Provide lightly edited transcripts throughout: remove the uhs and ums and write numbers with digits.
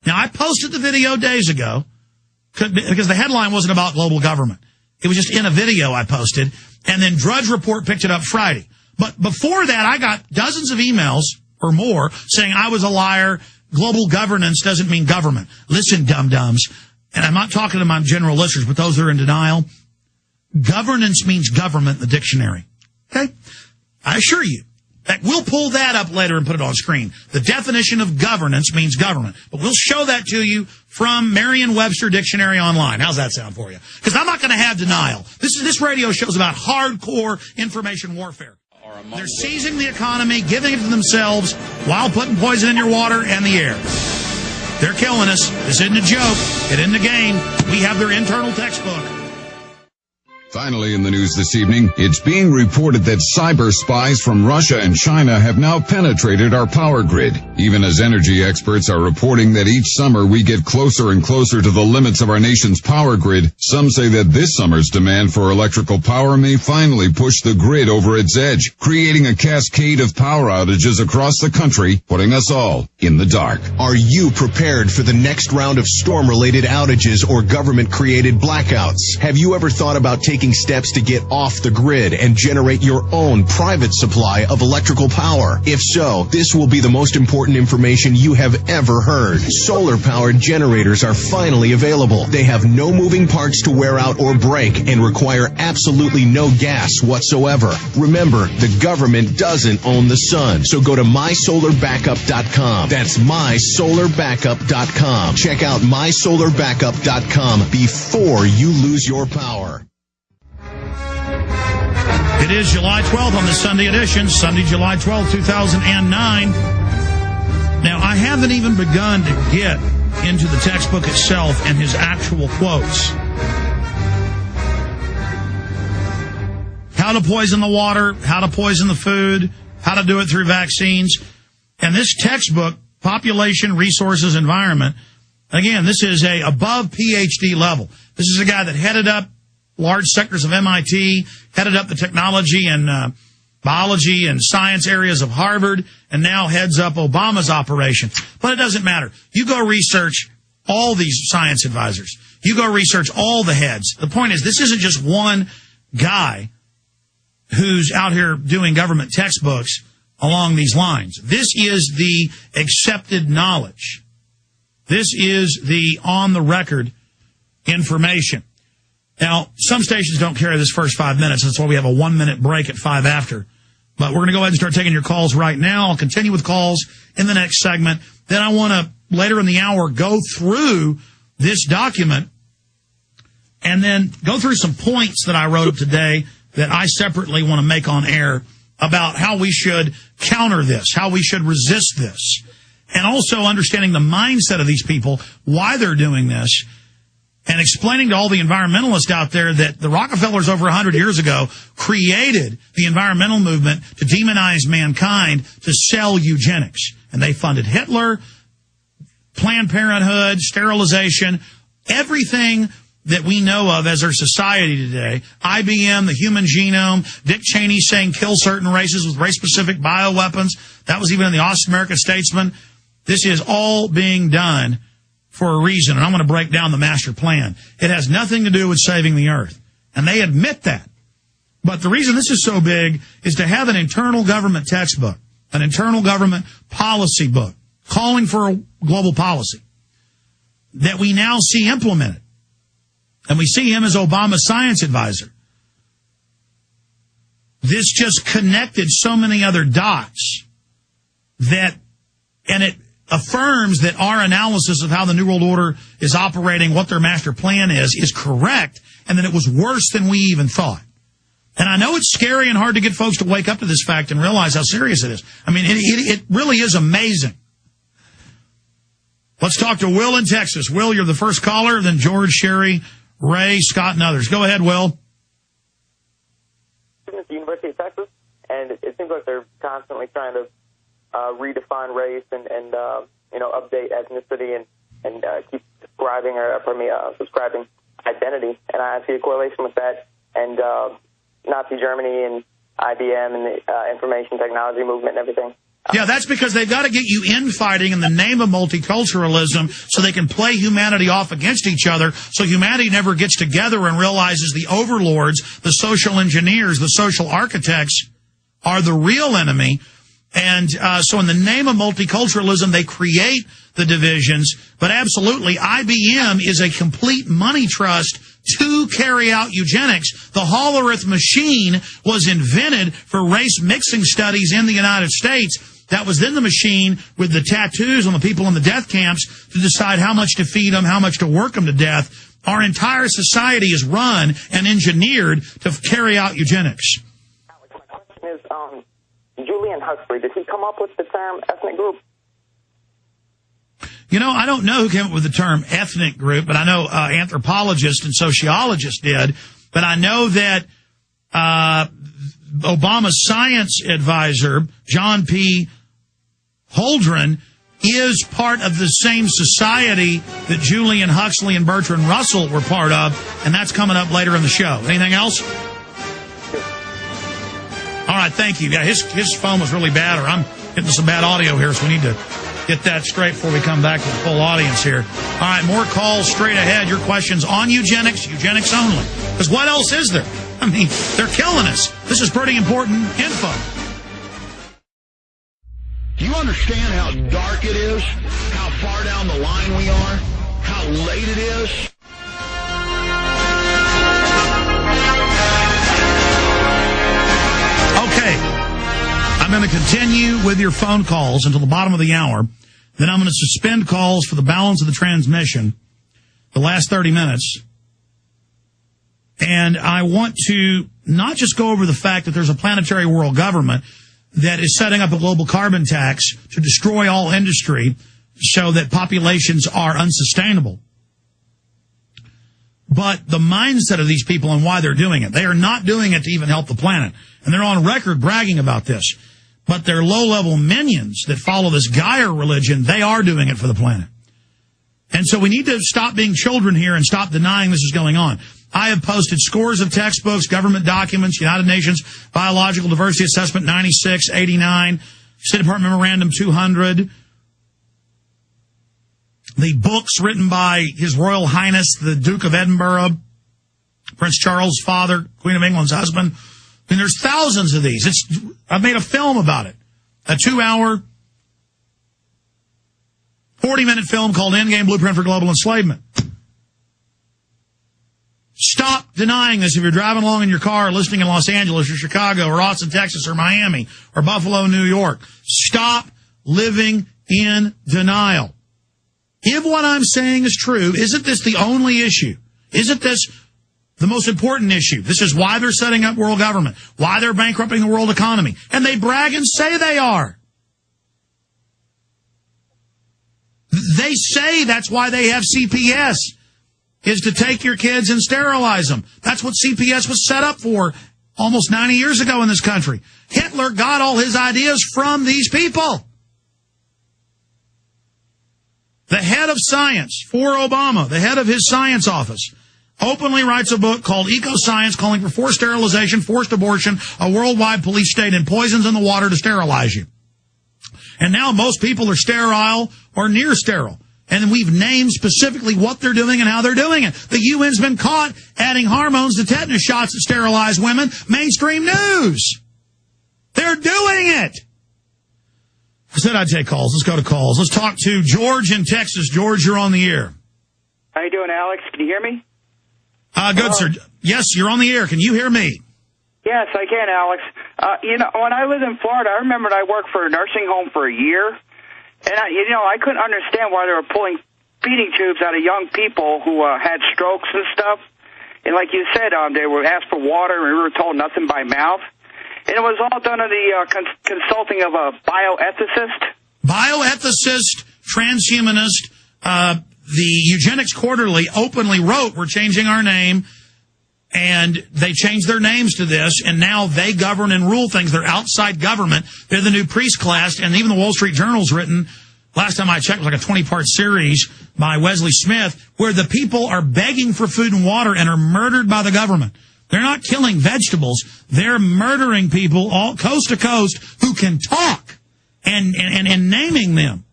Now, I posted the video days ago because the headline wasn't about global government. It was just in a video I posted, and then Drudge Report picked it up Friday. But before that, I got dozens of emails or more saying I was a liar. Global governance doesn't mean government. Listen, dum-dums, and I'm not talking to my general listeners, but those that are in denial, governance means government in the dictionary. Okay? I assure you. We'll pull that up later and put it on screen. The definition of governance means government. But we'll show that to you from Merriam-Webster Dictionary online. How's that sound for you? Because I'm not going to have denial. This radio show's about hardcore information warfare. They're seizing the economy, giving it to themselves, while putting poison in your water and the air. They're killing us. This isn't a joke. It isn't a game. We have their internal textbook. Finally in the news this evening, it's being reported that cyber spies from Russia and China have now penetrated our power grid. Even as energy experts are reporting that each summer we get closer and closer to the limits of our nation's power grid, some say that this summer's demand for electrical power may finally push the grid over its edge, creating a cascade of power outages across the country, putting us all in the dark. Are you prepared for the next round of storm-related outages or government-created blackouts? Have you ever thought about taking steps to get off the grid and generate your own private supply of electrical power? If so, this will be the most important information you have ever heard. Solar-powered generators are finally available. They have no moving parts to wear out or break and require absolutely no gas whatsoever. Remember, the government doesn't own the sun, so go to mysolarbackup.com. That's mysolarbackup.com. Check out mysolarbackup.com before you lose your power. It is July 12th on the Sunday edition, Sunday, July 12th, 2009. Now, I haven't even begun to get into the textbook itself and his actual quotes. How to poison the water, how to poison the food, how to do it through vaccines. And this textbook, Population, Resources, Environment, again, this is a above PhD level. This is a guy that headed up large sectors of MIT, headed up the technology and biology and science areas of Harvard, and now heads up Obama's operation. But it doesn't matter. You go research all these science advisors. You go research all the heads. The point is, this isn't just one guy who's out here doing government textbooks along these lines. This is the accepted knowledge. This is the on-the-record information. Now, some stations don't carry this first 5 minutes. That's why we have a 1-minute break at 5 after. But we're going to go ahead and start taking your calls right now. I'll continue with calls in the next segment. Then I want to, later in the hour, go through this document and then go through some points that I wrote up today that I separately want to make on air about how we should counter this, how we should resist this, and also understanding the mindset of these people, why they're doing this, and explaining to all the environmentalists out there that the Rockefellers over 100 years ago created the environmental movement to demonize mankind to sell eugenics. And they funded Hitler, Planned Parenthood, sterilization, everything that we know of as our society today. IBM, the human genome, Dick Cheney saying kill certain races with race-specific bioweapons. That was even in the Austin American Statesman. This is all being done for a reason, and I'm going to break down the master plan. It has nothing to do with saving the earth, and they admit that. But the reason this is so big is to have an internal government textbook, an internal government policy book, calling for a global policy that we now see implemented. And we see him as Obama's science advisor. This just connected so many other dots that, and it affirms that our analysis of how the New World Order is operating, what their master plan is correct, and that it was worse than we even thought. And I know it's scary and hard to get folks to wake up to this fact and realize how serious it is. I mean, it really is amazing. Let's talk to Will in Texas. Will, you're the first caller, then George, Sherry, Ray, Scott, and others. Go ahead, Will. At the University of Texas, and it seems like they're constantly trying to redefine race and update ethnicity and keep subscribing identity. And I see a correlation with that and Nazi Germany and IBM and the information technology movement and everything. Yeah, that's because they've got to get you infighting in the name of multiculturalism so they can play humanity off against each other, so humanity never gets together and realizes the overlords, the social engineers, the social architects are the real enemy. And so in the name of multiculturalism, they create the divisions. But absolutely, IBM is a complete money trust to carry out eugenics. The Hollerith machine was invented for race mixing studies in the United States. That was then the machine with the tattoos on the people in the death camps to decide how much to feed them, how much to work them to death. Our entire society is run and engineered to carry out eugenics. Alex, my question is, Julian Huxley, did he come up with the term ethnic group? You know, I don't know who came up with the term ethnic group, but I know anthropologists and sociologists did. But I know that Obama's science advisor, John P. Holdren, is part of the same society that Julian Huxley and Bertrand Russell were part of, and that's coming up later in the show. Anything else? All right, thank you. Yeah, his phone was really bad, or I'm getting some bad audio here, so we need to get that straight before we come back to the full audience here. All right, more calls straight ahead. Your questions on eugenics only. Because what else is there? I mean, they're killing us. This is pretty important info. Do you understand how dark it is? How far down the line we are? How late it is? Okay. I'm going to continue with your phone calls until the bottom of the hour. Then I'm going to suspend calls for the balance of the transmission, the last 30 minutes. And I want to not just go over the fact that there's a planetary world government that is setting up a global carbon tax to destroy all industry so that populations are unsustainable, but the mindset of these people and why they're doing it. They are not doing it to even help the planet. And they're on record bragging about this. But their low-level minions that follow this Gaia religion, they are doing it for the planet. And so we need to stop being children here and stop denying this is going on. I have posted scores of textbooks, government documents, United Nations Biological Diversity Assessment 96, 89, State Department Memorandum 200, the books written by His Royal Highness, the Duke of Edinburgh, Prince Charles' father, Queen of England's husband. I mean, there's thousands of these. I've made a film about it, a 2-hour, 40-minute film called Endgame Blueprint for Global Enslavement. Stop denying this if you're driving along in your car, listening in Los Angeles or Chicago or Austin, Texas or Miami or Buffalo, New York. Stop living in denial. If what I'm saying is true, isn't this the only issue? Isn't this the most important issue? This is why they're setting up world government, why they're bankrupting the world economy. And they brag and say they are. They say that's why they have CPS, is to take your kids and sterilize them. That's what CPS was set up for almost 90 years ago in this country. Hitler got all his ideas from these people. The head of science for Obama, the head of his science office, openly writes a book called Eco-Science, calling for forced sterilization, forced abortion, a worldwide police state, and poisons in the water to sterilize you. And now most people are sterile or near sterile. And we've named specifically what they're doing and how they're doing it. The UN's been caught adding hormones to tetanus shots that sterilize women. Mainstream news. They're doing it. I said I'd take calls. Let's go to calls. Let's talk to George in Texas. George, you're on the air. How you doing, Alex? Can you hear me? Good, sir. Yes, you're on the air. Can you hear me? Yes, I can, Alex. When I lived in Florida, I remember I worked for a nursing home for a year. And, I couldn't understand why they were pulling feeding tubes out of young people who had strokes and stuff. And like you said, they were asked for water, and we were told nothing by mouth. And it was all done under the consulting of a bioethicist. Bioethicist, transhumanist. The Eugenics Quarterly openly wrote, we're changing our name. And they changed their names to this, and now they govern and rule things. They're outside government. They're the new priest class, and even the Wall Street Journal's written, last time I checked, it was like a 20-part series by Wesley Smith, where the people are begging for food and water and are murdered by the government. They're not killing vegetables. They're murdering people all coast to coast who can talk and naming them.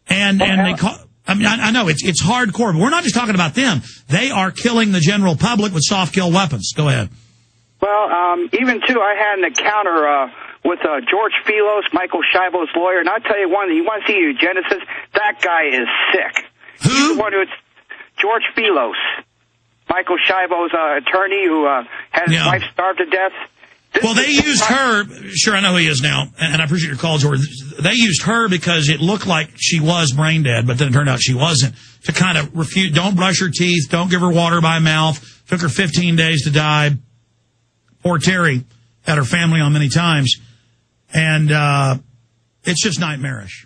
And they call, I mean, I know it's hardcore, but we're not just talking about them. They are killing the general public with soft kill weapons. Go ahead. Well, even too, I had an encounter with George Philos, Michael Schiavo's lawyer, and I'll tell you one, you want to see Eugencis? That guy is sick. Who? He's the one who's George Philos, Michael Schiavo's attorney who had his wife starved to death. Well, they used her. Sure, I know who he is now, and I appreciate your call, George. They used her because it looked like she was brain dead, but then it turned out she wasn't, to kind of refute, don't brush her teeth, don't give her water by mouth. Took her 15 days to die. Poor Terry had her family on many times. And it's just nightmarish.